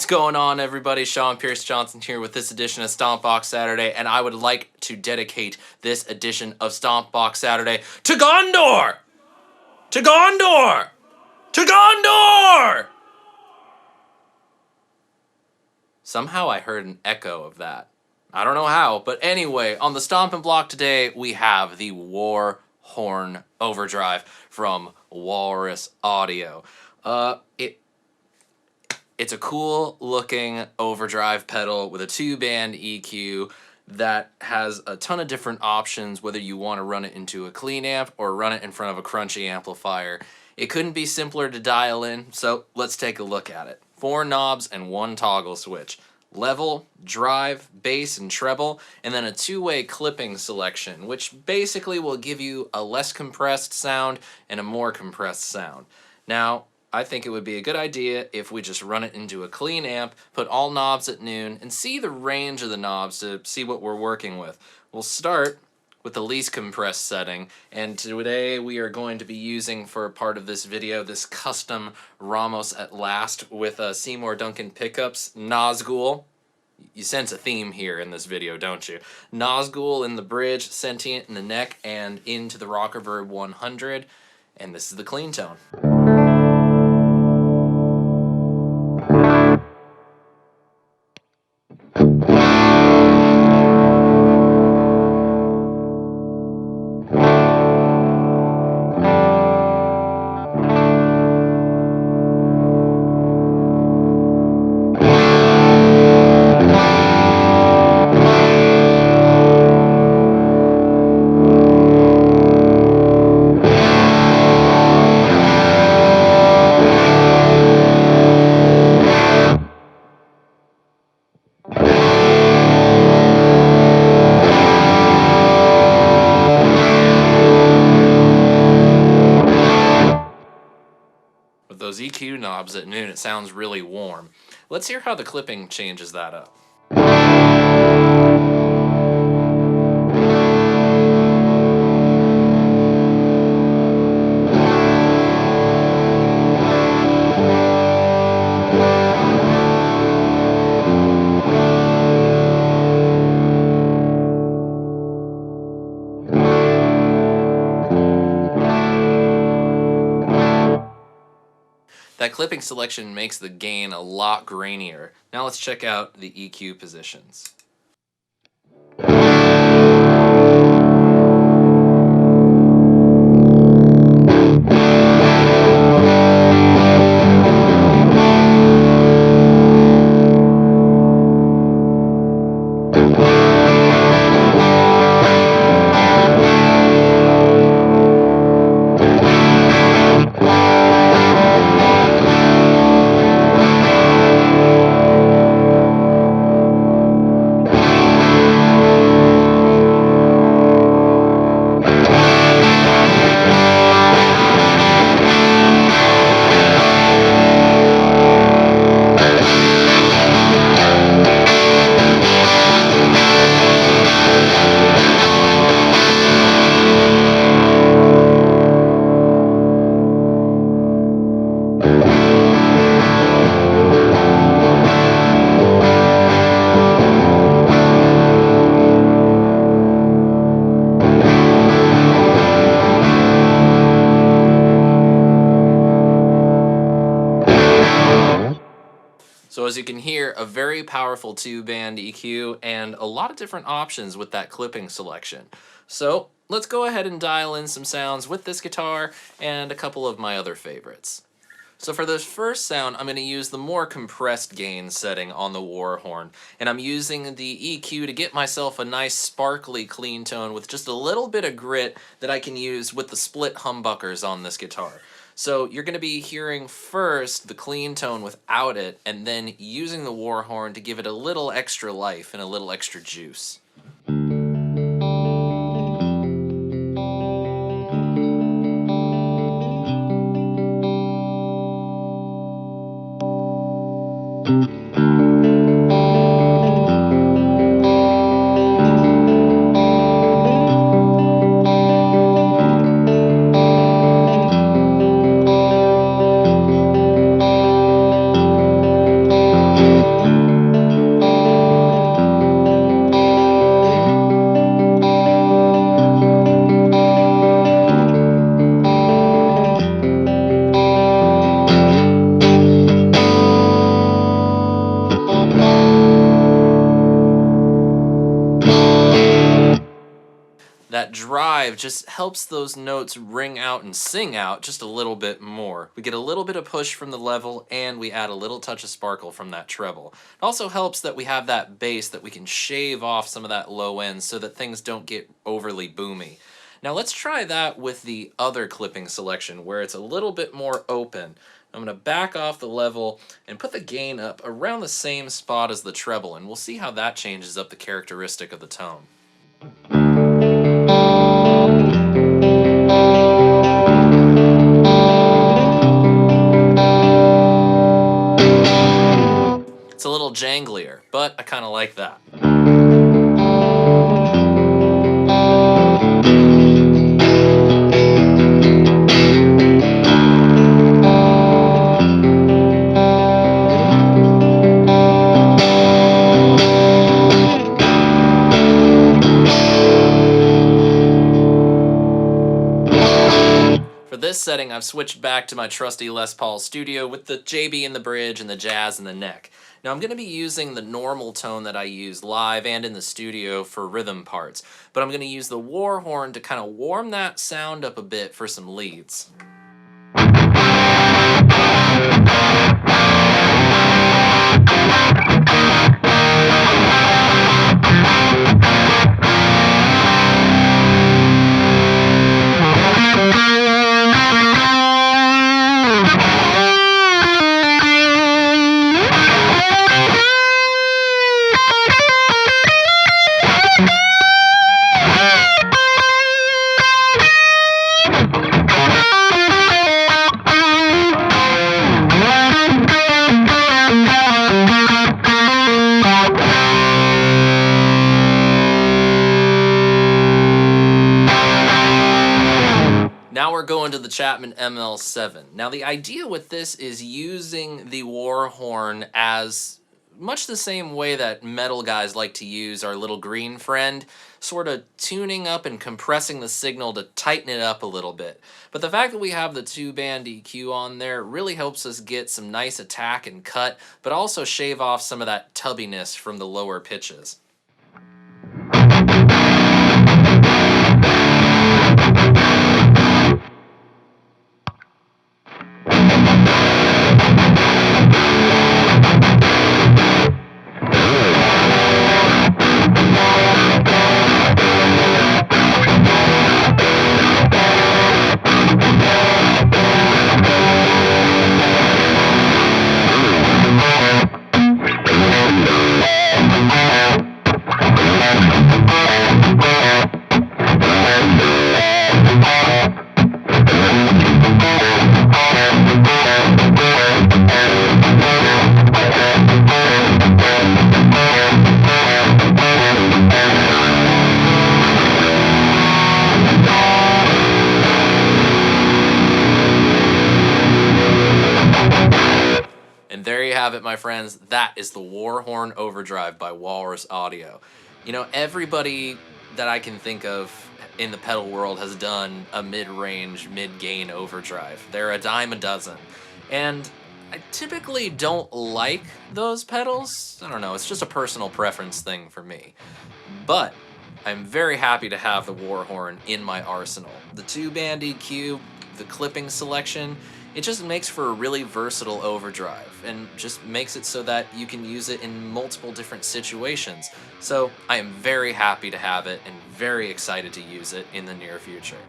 going on, everybody? SeanPierceJohnson here with this edition of Stompbox Saturday, and I would like to dedicate this edition of Stompbox Saturday to Gondor! To Gondor! To Gondor! Somehow I heard an echo of that. I don't know how, but anyway, on the Stompin' Block today, we have the Warhorn Overdrive from Walrus Audio. It's a cool looking overdrive pedal with a 2-band EQ that has a ton of different options, whether you want to run it into a clean amp or run it in front of a crunchy amplifier. It couldn't be simpler to dial in, so let's take a look at it. 4 knobs and 1 toggle switch. Level, drive, bass, and treble, and then a 2-way clipping selection, which basically will give you a less compressed sound and a more compressed sound. Now, I think it would be a good idea if we just run it into a clean amp, put all knobs at noon, and see the range of the knobs to see what we're working with. We'll start with the least compressed setting, and today we are going to be using for part of this video this custom Ramos at Last with Seymour Duncan pickups, Nazgul. You sense a theme here in this video, don't you? Nazgul in the bridge, Sentient in the neck, and into the Rockerverb 100, and this is the clean tone. With those EQ knobs at noon, it sounds really warm. Let's hear how the clipping changes that up. That clipping selection makes the gain a lot grainier. Now let's check out the EQ positions. So as you can hear, a very powerful 2-band EQ and a lot of different options with that clipping selection. So let's go ahead and dial in some sounds with this guitar and a couple of my other favorites. So for this first sound, I'm going to use the more compressed gain setting on the Warhorn, and I'm using the EQ to get myself a nice sparkly clean tone with just a little bit of grit that I can use with the split humbuckers on this guitar. So you're going to be hearing first the clean tone without it, and then using the Warhorn to give it a little extra life and a little extra juice. that drive just helps those notes ring out and sing out just a little bit more. We get a little bit of push from the level, and we add a little touch of sparkle from that treble. It also helps that we have that bass that we can shave off some of that low end so that things don't get overly boomy. Now let's try that with the other clipping selection where it's a little bit more open. I'm going to back off the level and put the gain up around the same spot as the treble, and we'll see how that changes up the characteristic of the tone. It's a little janglier, but I kind of like that. For this setting, I've switched back to my trusty Les Paul Studio with the JB in the bridge and the jazz in the neck. Now I'm going to be using the normal tone that I use live and in the studio for rhythm parts, but I'm going to use the Warhorn to kind of warm that sound up a bit for some leads. Now we're going to the Chapman ML7. Now the idea with this is using the Warhorn as much the same way that metal guys like to use our little green friend, sort of tuning up and compressing the signal to tighten it up a little bit. But the fact that we have the 2-band EQ on there really helps us get some nice attack and cut, but also shave off some of that tubbiness from the lower pitches. And there you have it, my friends. That is the Warhorn Overdrive by Walrus Audio. You know, everybody that I can think of in the pedal world has done a mid-range, mid-gain overdrive. They're a dime a dozen. And I typically don't like those pedals. I don't know, it's just a personal preference thing for me. But I'm very happy to have the Warhorn in my arsenal. The 2-band EQ, the clipping selection, it just makes for a really versatile overdrive and just makes it so that you can use it in multiple different situations. So I am very happy to have it and very excited to use it in the near future.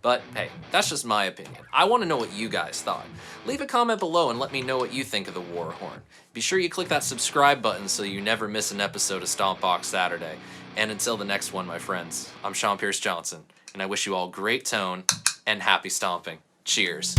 But hey, that's just my opinion. I want to know what you guys thought. Leave a comment below and let me know what you think of the Warhorn. Be sure you click that subscribe button so you never miss an episode of Stompbox Saturday. And until the next one, my friends, I'm SeanPierceJohnson, and I wish you all great tone and happy stomping. Cheers.